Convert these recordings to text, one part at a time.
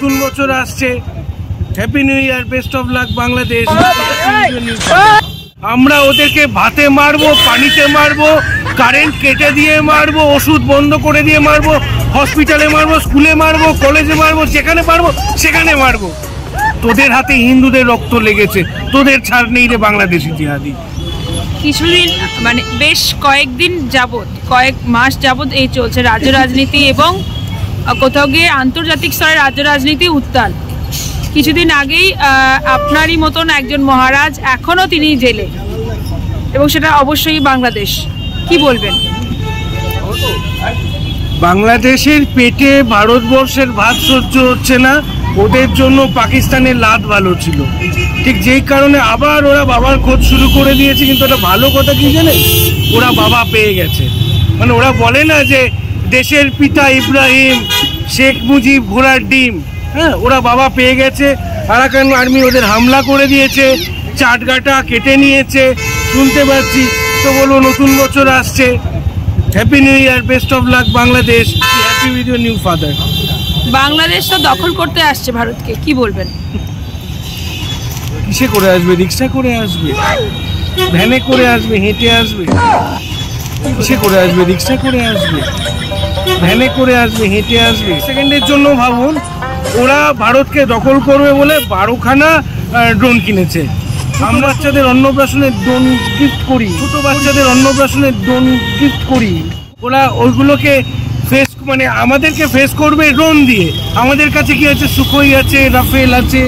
নতুন বছর আসছে, happy new year, best of luck Bangladesh. আমরা ওদেরকে ভাতে মারবো, পানিতে মারবো, কারেন্ট কেটে দিয়ে মারবো, ওষুধ বন্ধ করে দিয়ে মারবো, হসপিটালে মারবো, স্কুলে মারবো, কলেজে মারবো, যেখানে পারবো সেখানে মারবো। তোদের হাতে হিন্দুদের রক্ত লেগেছে, তোদের ছাড় নেই রে বাংলাদেশি জিহাদি। কিছুদিন মানে বেশ কয়েকদিন যাবত, কয়েক মাস যাবত এই চলছে রাজ্য রাজনীতি এবং কোথাও গিয়ে আন্তর্জাতিক স্তরে রাজ্য রাজনীতি উত্তাল। কিছুদিন আগেই আপনারই মতন একজন মহারাজ, এখনও তিনি জেলে, এবং সেটা অবশ্যই বাংলাদেশ। কি বলবেন? বাংলাদেশের পেটে ভারতবর্ষের ভাত সহ্য হচ্ছে না, ওদের জন্য পাকিস্তানের লাত ভালো ছিল, ঠিক যেই কারণে আবার ওরা বাবার খোঁজ শুরু করে দিয়েছে। কিন্তু একটা ভালো কথা কি জানেন, ওরা বাবা পেয়ে গেছে। মানে ওরা বলে না যে দেশের পিতা ইব্রাহিম, শেখ মুজিব ঘোড়ার ডিম, হ্যাঁ, ওরা বাবা পেয়ে গেছে। আরাকান আর্মি ওদের হামলা করে দিয়েছে, চাটগাটা কেটে নিয়েছে, শুনতে পাচ্ছি। তো বলবো নতুন বছর আসছে, happy new year, best of luck Bangladesh, happy with your new father. Bangladesh তো দখল করতে আসছে ভারতকে, কি বলবেন? কিসে করে আসবে? রিক্সা করে আসবে, ভ্যানে করে আসবে, হেঁটে আসবে? কিসে করে আসবে? রিক্সা করে আসবে, ভ্যানে করে আসবে, হেঁটে আসবে? সেকেন্ডের জন্য ভাবুন, ওরা ভারতকে দখল করবে বলে 12খানা ড্রোন কিনেছে। আমরা বাচ্চাদের অন্নপ্রাশনের ড্রোন গিফট করি, ছোট বাচ্চাদের অন্নপ্রাশনের ড্রোন গিফট করি। ওরা ওইগুলোকে ফেস, মানে আমাদেরকে ফেস করবে ড্রোন দিয়ে। আমাদের কাছে কি আছে? সুখোই আছে, রাফেল আছে,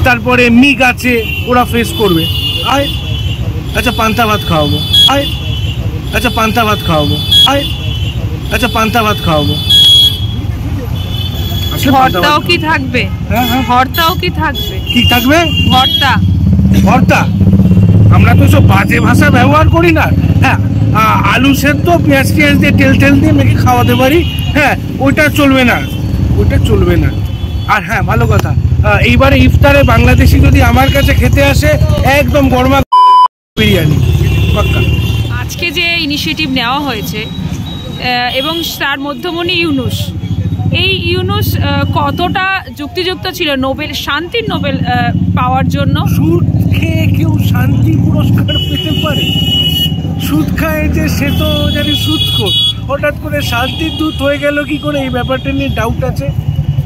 তারপরে মিগ আছে, ওরা ফেস করবে। আয় আচ্ছা পান্তা ভাত খাওয়াবো, আয় আচ্ছা পান্তা ভাত খাওয়াবো, আয় আচ্ছা পান্তা ভাত খাওয়াবো। ভর্তাও কি থাকবে? ভর্তাও কি থাকবে? কি থাকবে? ভর্তা। ভর্তা? আমরা তো সব বাজে ভাষা ব্যবহার করি না। হ্যাঁ, আলু সেদ্ধ পেঁয়াজ টিয়াজ দিয়ে তেল দিয়ে মেখে খাওয়াতে পারি। হ্যাঁ, ওইটা চলবে না, ওইটা চলবে না। আর হ্যাঁ, ভালো কথা, এইবারে ইফতারে বাংলাদেশি যদি আমার কাছে খেতে আসে, একদম গরমা বিরিয়ানি পাক্কা। আজকে যে ইনিশিয়েটিভ নেওয়া হয়েছে এবং তার মধ্যমণি ইউনুস, এই ইউনুস কতটা যুক্তিযুক্ত ছিল নোবেল, শান্তির নোবেল পাওয়ার জন্য? সুদ খেয়ে কেউ শান্তি পুরস্কার পেতে পারে? সুদ খায় যে সে তো জানি সুদখোর, হঠাৎ করে শান্তির দূত হয়ে গেল কি করে? এই ব্যাপারটা নিয়ে ডাউট আছে।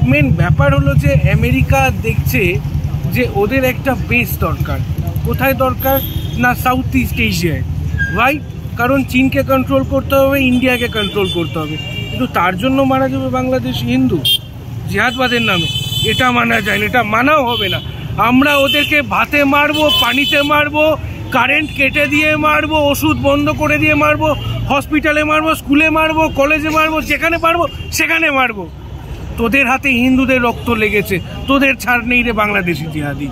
মেন ব্যাপার হলো যে আমেরিকা দেখছে যে ওদের একটা বেস দরকার। কোথায় দরকার? না সাউথ ইস্ট এশিয়ায়, রাইট? কারণ চীনকে কন্ট্রোল করতে হবে, ইন্ডিয়াকে কন্ট্রোল করতে হবে। কিন্তু তার জন্য মারা যাবে বাংলাদেশি হিন্দু জিহাদবাদের নামে? এটা মানা যায় না, এটা মানাও হবে না। আমরা ওদেরকে ভাতে মারবো, পানিতে মারবো, কারেন্ট কেটে দিয়ে মারবো, ওষুধ বন্ধ করে দিয়ে মারবো, হসপিটালে মারবো, স্কুলে মারবো, কলেজে মারবো, যেখানে পারবো সেখানে মারবো। তোদের হাতে হিন্দুদের রক্ত লেগেছে, তোদের ছাড় নেই রে বাংলাদেশি জিহাদি।